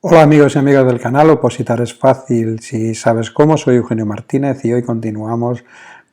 Hola amigos y amigas del canal, opositar es fácil si sabes cómo. Soy Eugenio Martínez y hoy continuamos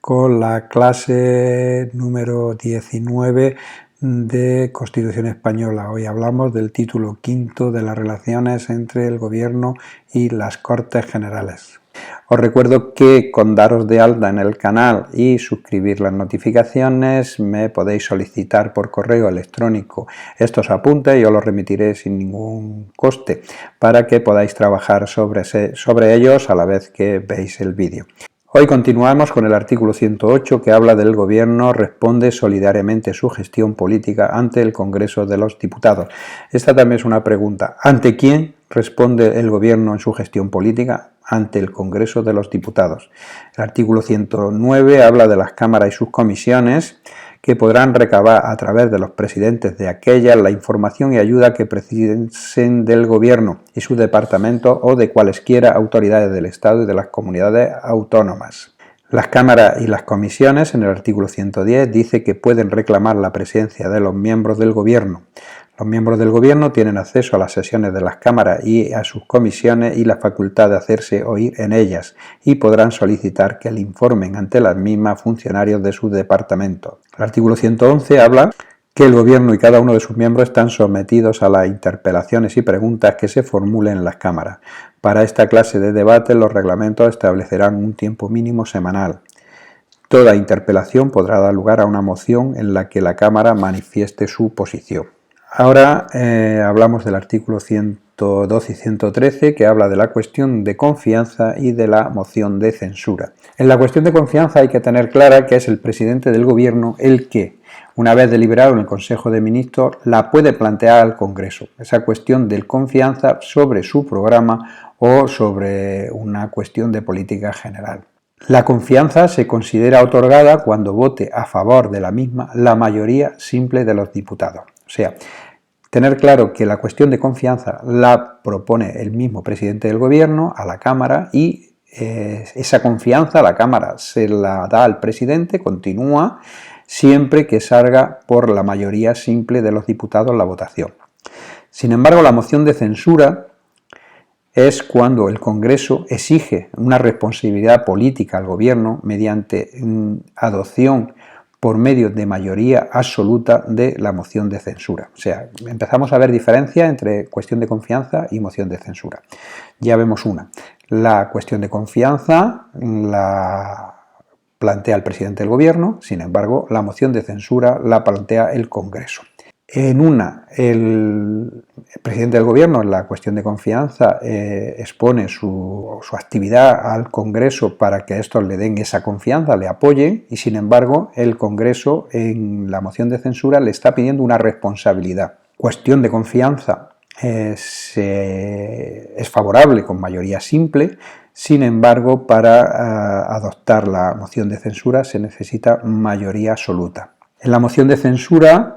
con la clase número 19 de Constitución Española. Hoy hablamos del título quinto de las relaciones entre el Gobierno y las Cortes Generales. Os recuerdo que con daros de alta en el canal y suscribir las notificaciones me podéis solicitar por correo electrónico estos apuntes y os los remitiré sin ningún coste para que podáis trabajar sobre ellos a la vez que veis el vídeo. Hoy continuamos con el artículo 108 que habla del Gobierno responde solidariamente su gestión política ante el Congreso de los Diputados. Esta también es una pregunta. ¿Ante quién responde el Gobierno en su gestión política? Ante el Congreso de los Diputados. El artículo 109 habla de las cámaras y sus comisiones que podrán recabar a través de los presidentes de aquellas la información y ayuda que precisen del Gobierno y sus departamentos o de cualesquiera autoridades del Estado y de las comunidades autónomas. Las cámaras y las comisiones, en el artículo 110, dice que pueden reclamar la presencia de los miembros del Gobierno. Los miembros del Gobierno tienen acceso a las sesiones de las cámaras y a sus comisiones y la facultad de hacerse oír en ellas y podrán solicitar que le informen ante las mismas funcionarios de sus departamentos. El artículo 111 habla que el Gobierno y cada uno de sus miembros están sometidos a las interpelaciones y preguntas que se formulen en las cámaras. Para esta clase de debate los reglamentos establecerán un tiempo mínimo semanal. Toda interpelación podrá dar lugar a una moción en la que la Cámara manifieste su posición. Ahora hablamos del artículo 112 y 113 que habla de la cuestión de confianza y de la moción de censura. En la cuestión de confianza hay que tener clara que es el presidente del Gobierno el que, una vez deliberado en el Consejo de Ministros, la puede plantear al Congreso. Esa cuestión de confianza sobre su programa o sobre una cuestión de política general. La confianza se considera otorgada cuando vote a favor de la misma la mayoría simple de los diputados. O sea, tener claro que la cuestión de confianza la propone el mismo presidente del Gobierno a la Cámara y esa confianza la Cámara se la da al presidente, continúa, siempre que salga por la mayoría simple de los diputados la votación. Sin embargo, la moción de censura es cuando el Congreso exige una responsabilidad política al Gobierno mediante adopción por medio de mayoría absoluta de la moción de censura. O sea, empezamos a ver diferencias entre cuestión de confianza y moción de censura. Ya vemos una. La cuestión de confianza la plantea el presidente del Gobierno, sin embargo, la moción de censura la plantea el Congreso. En una, el presidente del Gobierno en la cuestión de confianza expone su actividad al Congreso para que estos le den esa confianza, le apoyen, y sin embargo el Congreso en la moción de censura le está pidiendo una responsabilidad. Cuestión de confianza es favorable con mayoría simple, sin embargo para adoptar la moción de censura se necesita mayoría absoluta. En la moción de censura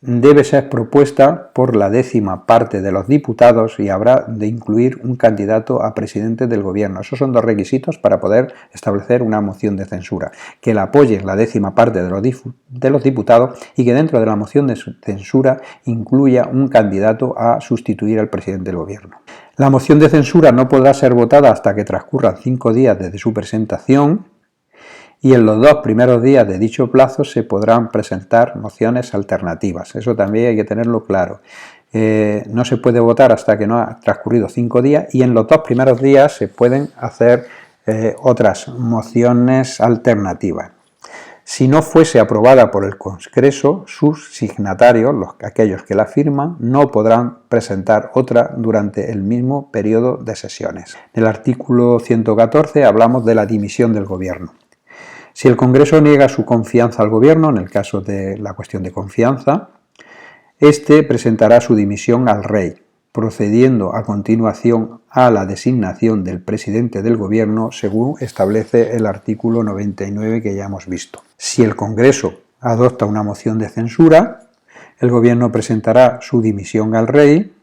debe ser propuesta por la 10ª parte de los diputados y habrá de incluir un candidato a presidente del Gobierno. Esos son dos requisitos para poder establecer una moción de censura. Que la apoye la 10ª parte de los diputados y que dentro de la moción de censura incluya un candidato a sustituir al presidente del Gobierno. La moción de censura no podrá ser votada hasta que transcurran 5 días desde su presentación, y en los 2 primeros días de dicho plazo se podrán presentar mociones alternativas. Eso también hay que tenerlo claro. No se puede votar hasta que no ha transcurrido 5 días y en los 2 primeros días se pueden hacer otras mociones alternativas. Si no fuese aprobada por el Congreso, sus signatarios, aquellos que la firman, no podrán presentar otra durante el mismo periodo de sesiones. En el artículo 114 hablamos de la dimisión del Gobierno. Si el Congreso niega su confianza al Gobierno, en el caso de la cuestión de confianza, éste presentará su dimisión al Rey, procediendo a continuación a la designación del presidente del Gobierno según establece el artículo 99 que ya hemos visto. Si el Congreso adopta una moción de censura, el Gobierno presentará su dimisión al Rey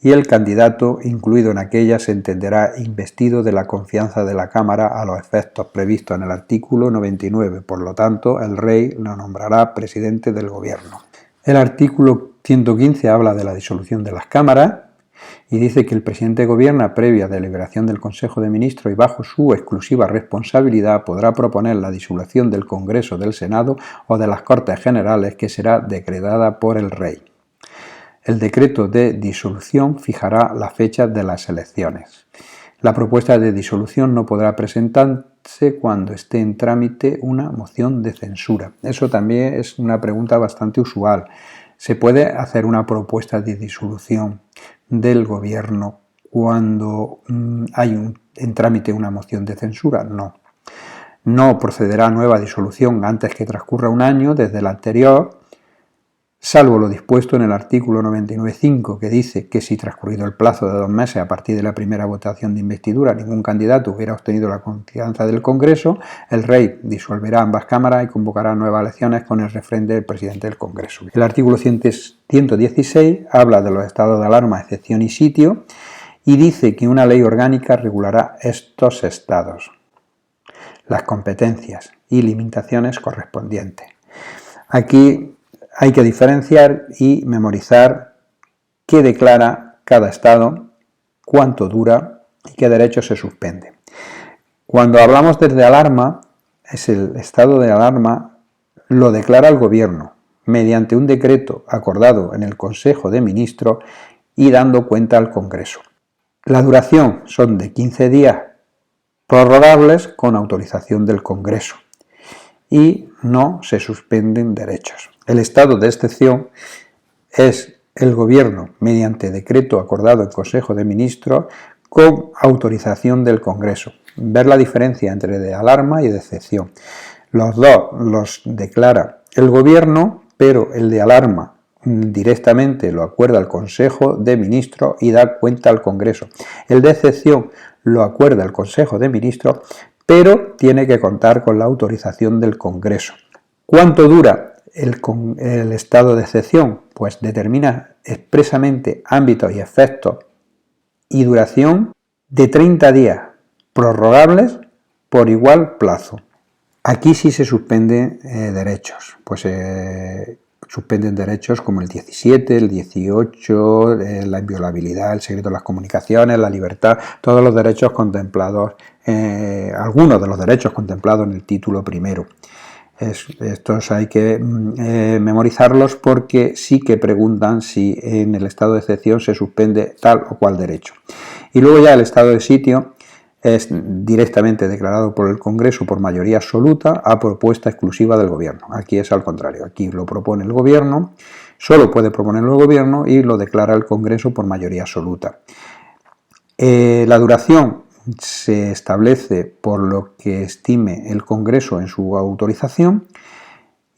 y el candidato incluido en aquella se entenderá investido de la confianza de la Cámara a los efectos previstos en el artículo 99. Por lo tanto, el Rey lo nombrará presidente del Gobierno. El artículo 115 habla de la disolución de las cámaras Y dice que el presidente gobierna previa deliberación del Consejo de Ministros y bajo su exclusiva responsabilidad podrá proponer la disolución del Congreso, del Senado o de las Cortes Generales, que será decretada por el Rey. El decreto de disolución fijará la fecha de las elecciones. La propuesta de disolución no podrá presentarse cuando esté en trámite una moción de censura. Eso también es una pregunta bastante usual. ¿Se puede hacer una propuesta de disolución del gobierno cuando hay en trámite una moción de censura? No. No procederá a nueva disolución antes que transcurra un año desde la anterior, salvo lo dispuesto en el artículo 99.5, que dice que si transcurrido el plazo de 2 meses a partir de la primera votación de investidura ningún candidato hubiera obtenido la confianza del Congreso, el Rey disolverá ambas cámaras y convocará nuevas elecciones con el refrendo del presidente del Congreso. El artículo 116 habla de los estados de alarma, excepción y sitio, y dice que una ley orgánica regulará estos estados, las competencias y limitaciones correspondientes. Aquí hay que diferenciar y memorizar qué declara cada estado, cuánto dura y qué derechos se suspende. Cuando hablamos de alarma, es el estado de alarma lo declara el gobierno mediante un decreto acordado en el Consejo de Ministros y dando cuenta al Congreso. La duración son de 15 días prorrogables con autorización del Congreso y no se suspenden derechos. El estado de excepción es el gobierno mediante decreto acordado en Consejo de Ministros con autorización del Congreso. Ver la diferencia entre de alarma y de excepción. Los dos los declara el gobierno, pero el de alarma directamente lo acuerda el Consejo de Ministros y da cuenta al Congreso. El de excepción lo acuerda el Consejo de Ministros, pero tiene que contar con la autorización del Congreso. ¿Cuánto dura el estado de excepción? Pues determina expresamente ámbitos y efectos y duración de 30 días, prorrogables por igual plazo. Aquí sí se suspenden derechos, pues suspenden derechos como el 17, el 18, la inviolabilidad, el secreto de las comunicaciones, la libertad, todos los derechos contemplados, algunos de los derechos contemplados en el título primero. Estos hay que memorizarlos porque sí que preguntan si en el estado de excepción se suspende tal o cual derecho. Y luego ya el estado de sitio es directamente declarado por el Congreso por mayoría absoluta a propuesta exclusiva del Gobierno. Aquí es al contrario, aquí lo propone el Gobierno, solo puede proponerlo el Gobierno y lo declara el Congreso por mayoría absoluta. La duración se establece por lo que estime el Congreso en su autorización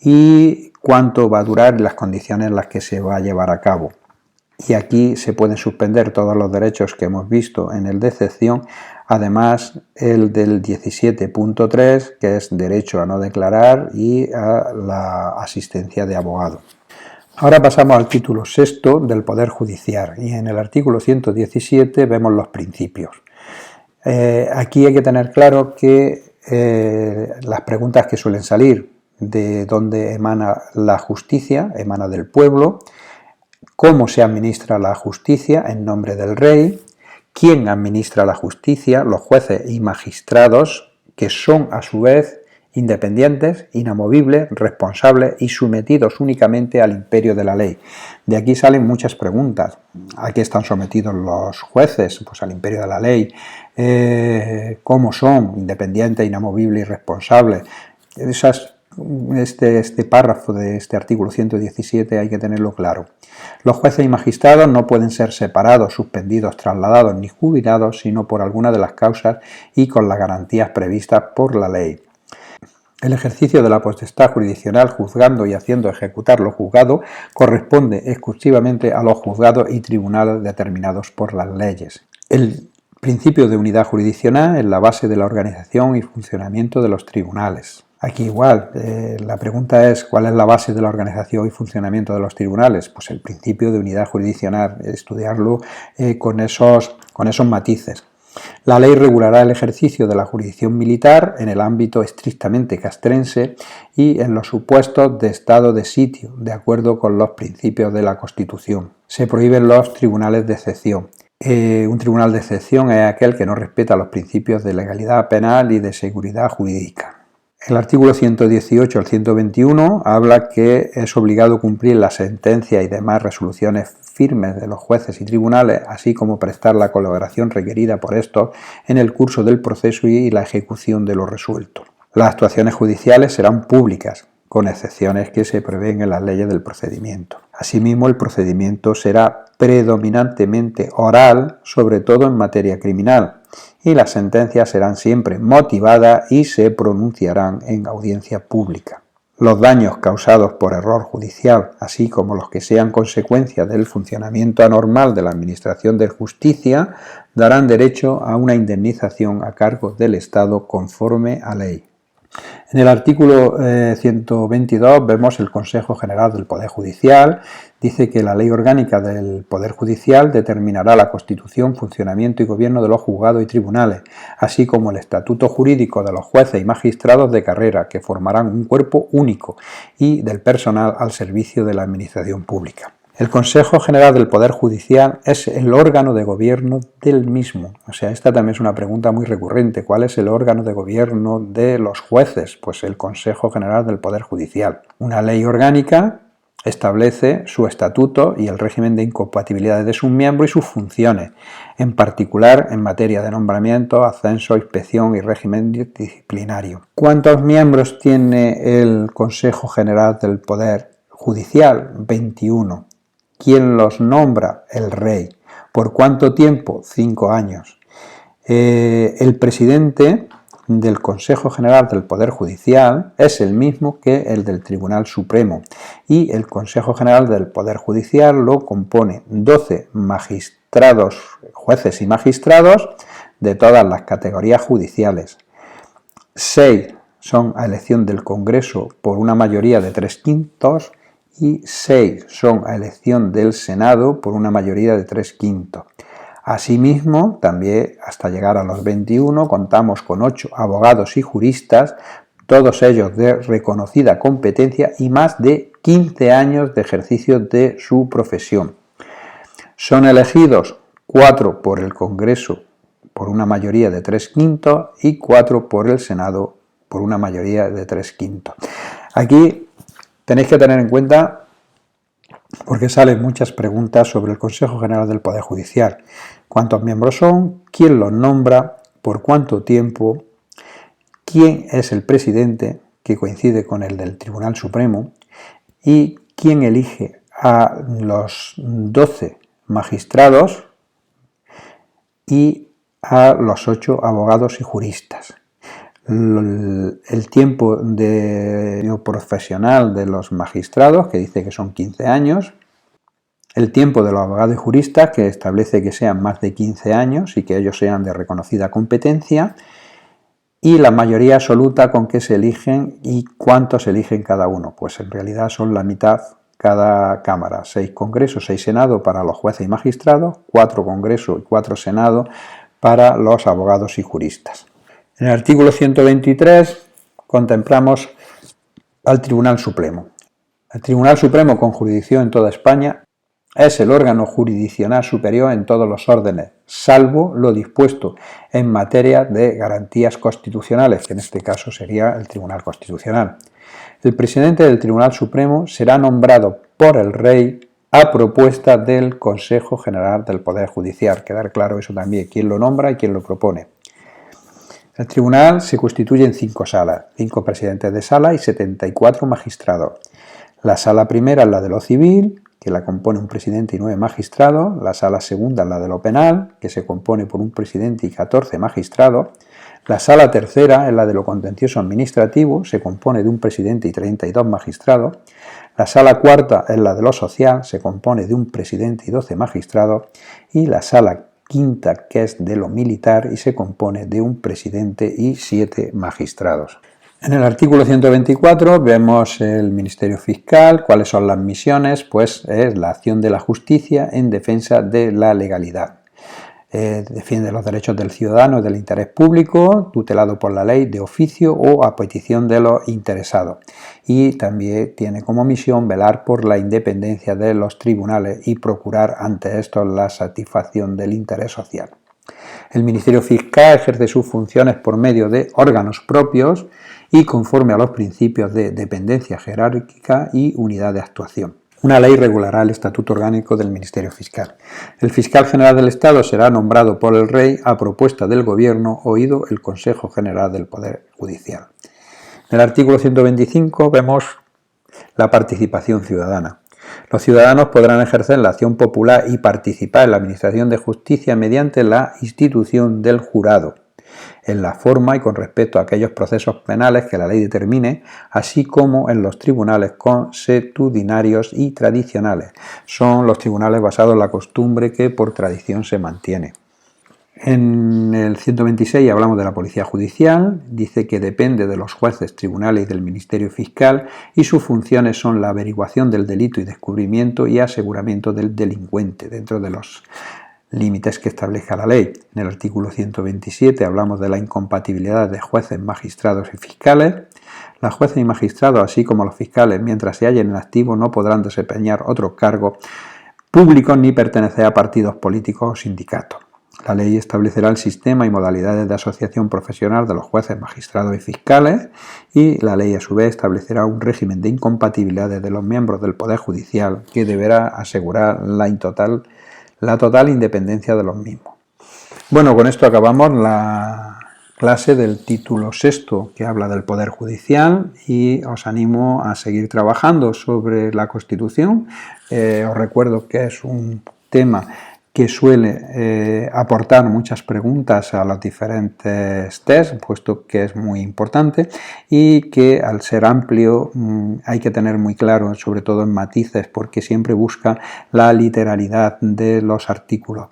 y cuánto va a durar y las condiciones en las que se va a llevar a cabo. Y aquí se pueden suspender todos los derechos que hemos visto en el de excepción, además el del 17.3, que es derecho a no declarar y a la asistencia de abogado. Ahora pasamos al título sexto del Poder Judicial y en el artículo 117 vemos los principios. Aquí hay que tener claro que las preguntas que suelen salir de dónde emana la justicia, emana del pueblo, cómo se administra la justicia en nombre del rey, quién administra la justicia, los jueces y magistrados, que son a su vez independientes, inamovibles, responsables y sometidos únicamente al imperio de la ley. De aquí salen muchas preguntas. ¿A qué están sometidos los jueces? Pues al imperio de la ley. ¿Cómo son? Independientes, inamovibles y responsables. Este párrafo de este artículo 117 hay que tenerlo claro. Los jueces y magistrados no pueden ser separados, suspendidos, trasladados ni jubilados, sino por alguna de las causas y con las garantías previstas por la ley. El ejercicio de la potestad jurisdiccional, juzgando y haciendo ejecutar lo juzgado, corresponde exclusivamente a los juzgados y tribunales determinados por las leyes. El principio de unidad jurisdiccional es la base de la organización y funcionamiento de los tribunales. Aquí igual, la pregunta es ¿cuál es la base de la organización y funcionamiento de los tribunales? Pues el principio de unidad jurisdiccional, estudiarlo con esos matices. La ley regulará el ejercicio de la jurisdicción militar en el ámbito estrictamente castrense y en los supuestos de estado de sitio, de acuerdo con los principios de la Constitución. Se prohíben los tribunales de excepción. Un tribunal de excepción es aquel que no respeta los principios de legalidad penal y de seguridad jurídica. El artículo 118 al 121 habla que es obligado cumplir las sentencias y demás resoluciones firmes de los jueces y tribunales, así como prestar la colaboración requerida por estos en el curso del proceso y la ejecución de lo resuelto. Las actuaciones judiciales serán públicas, con excepciones que se prevén en las leyes del procedimiento. Asimismo, el procedimiento será predominantemente oral, sobre todo en materia criminal, y las sentencias serán siempre motivadas y se pronunciarán en audiencia pública. Los daños causados por error judicial, así como los que sean consecuencia del funcionamiento anormal de la Administración de Justicia, darán derecho a una indemnización a cargo del Estado conforme a ley. En el artículo 122 vemos el Consejo General del Poder Judicial. Dice que la Ley Orgánica del Poder Judicial determinará la constitución, funcionamiento y gobierno de los juzgados y tribunales, así como el estatuto jurídico de los jueces y magistrados de carrera, que formarán un cuerpo único, y del personal al servicio de la administración pública. El Consejo General del Poder Judicial es el órgano de gobierno del mismo. O sea, esta también es una pregunta muy recurrente. ¿Cuál es el órgano de gobierno de los jueces? Pues el Consejo General del Poder Judicial. Una ley orgánica establece su estatuto y el régimen de incompatibilidades de sus miembros y sus funciones, en particular en materia de nombramiento, ascenso, inspección y régimen disciplinario. ¿Cuántos miembros tiene el Consejo General del Poder Judicial? 21. ¿Quién los nombra? El rey. ¿Por cuánto tiempo? 5 años. El presidente del Consejo General del Poder Judicial es el mismo que el del Tribunal Supremo, y el Consejo General del Poder Judicial lo compone 12 magistrados, jueces y magistrados de todas las categorías judiciales. 6 son a elección del Congreso por una mayoría de 3/5 y 6 son a elección del Senado por una mayoría de 3/5. Asimismo, también hasta llegar a los 21, contamos con 8 abogados y juristas, todos ellos de reconocida competencia y más de 15 años de ejercicio de su profesión. Son elegidos 4 por el Congreso por una mayoría de 3/5 y 4 por el Senado por una mayoría de 3/5. Aquí tenéis que tener en cuenta, porque salen muchas preguntas sobre el Consejo General del Poder Judicial. ¿Cuántos miembros son? ¿Quién los nombra? ¿Por cuánto tiempo? ¿Quién es el presidente, que coincide con el del Tribunal Supremo? ¿Y quién elige a los 12 magistrados y a los 8 abogados y juristas? El tiempo de profesional de los magistrados, que dice que son 15 años, el tiempo de los abogados y juristas, que establece que sean más de 15 años y que ellos sean de reconocida competencia, y la mayoría absoluta con que se eligen y cuántos eligen cada uno. Pues en realidad son la mitad cada cámara, 6 congresos, 6 senados para los jueces y magistrados, 4 congresos y 4 senados para los abogados y juristas. En el artículo 123 contemplamos al Tribunal Supremo. El Tribunal Supremo, con jurisdicción en toda España, es el órgano jurisdiccional superior en todos los órdenes, salvo lo dispuesto en materia de garantías constitucionales, que en este caso sería el Tribunal Constitucional. El presidente del Tribunal Supremo será nombrado por el rey a propuesta del Consejo General del Poder Judicial. Quedar claro eso también, quién lo nombra y quién lo propone. El tribunal se constituye en 5 salas, 5 presidentes de sala y 74 magistrados. La sala primera es la de lo civil, que la compone un presidente y 9 magistrados. La sala segunda es la de lo penal, que se compone por un presidente y 14 magistrados. La sala tercera es la de lo contencioso administrativo, se compone de un presidente y 32 magistrados. La sala cuarta es la de lo social, se compone de un presidente y 12 magistrados. Y la sala quinta, que es de lo militar, y se compone de un presidente y 7 magistrados. En el artículo 124 vemos el Ministerio Fiscal. ¿Cuáles son las misiones? Pues es la acción de la justicia en defensa de la legalidad. defiende los derechos del ciudadano y del interés público, tutelado por la ley de oficio o a petición de los interesados. Y también tiene como misión velar por la independencia de los tribunales y procurar ante estos la satisfacción del interés social. El Ministerio Fiscal ejerce sus funciones por medio de órganos propios y conforme a los principios de dependencia jerárquica y unidad de actuación. Una ley regulará el estatuto orgánico del Ministerio Fiscal. El Fiscal General del Estado será nombrado por el Rey a propuesta del Gobierno, oído el Consejo General del Poder Judicial. En el artículo 125 vemos la participación ciudadana. Los ciudadanos podrán ejercer la acción popular y participar en la administración de justicia mediante la institución del jurado, en la forma y con respecto a aquellos procesos penales que la ley determine, así como en los tribunales consuetudinarios y tradicionales. Son los tribunales basados en la costumbre que por tradición se mantiene. En el 126 hablamos de la Policía Judicial, dice que depende de los jueces, tribunales y del Ministerio Fiscal y sus funciones son la averiguación del delito y descubrimiento y aseguramiento del delincuente dentro de los límites que establezca la ley. En el artículo 127 hablamos de la incompatibilidad de jueces, magistrados y fiscales. Las jueces y magistrados, así como los fiscales, mientras se hallen en activo, no podrán desempeñar otros cargos públicos ni pertenecer a partidos políticos o sindicatos. La ley establecerá el sistema y modalidades de asociación profesional de los jueces, magistrados y fiscales y la ley a su vez establecerá un régimen de incompatibilidades de los miembros del Poder Judicial que deberá asegurar la total independencia de los mismos. Bueno, con esto acabamos la clase del título sexto que habla del Poder Judicial y os animo a seguir trabajando sobre la Constitución. Os recuerdo que es un tema que suele aportar muchas preguntas a los diferentes tests, puesto que es muy importante y que al ser amplio hay que tener muy claro, sobre todo en matices, porque siempre busca la literalidad de los artículos.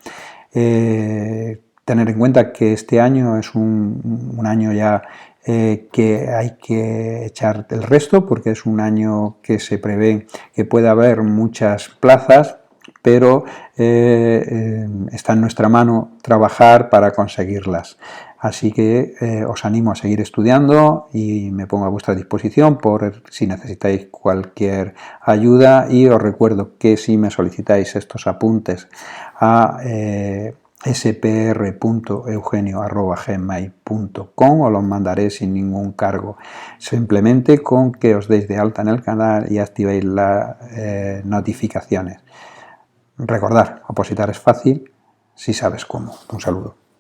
Tener en cuenta que este año es un año ya que hay que echar el resto, porque es un año que se prevé que pueda haber muchas plazas, pero está en nuestra mano trabajar para conseguirlas. Así que os animo a seguir estudiando y me pongo a vuestra disposición por si necesitáis cualquier ayuda y os recuerdo que si me solicitáis estos apuntes a spr.eugenio@gmail.com os los mandaré sin ningún cargo, simplemente con que os deis de alta en el canal y activéis las notificaciones. Recordad, opositar es fácil si sabes cómo. Un saludo.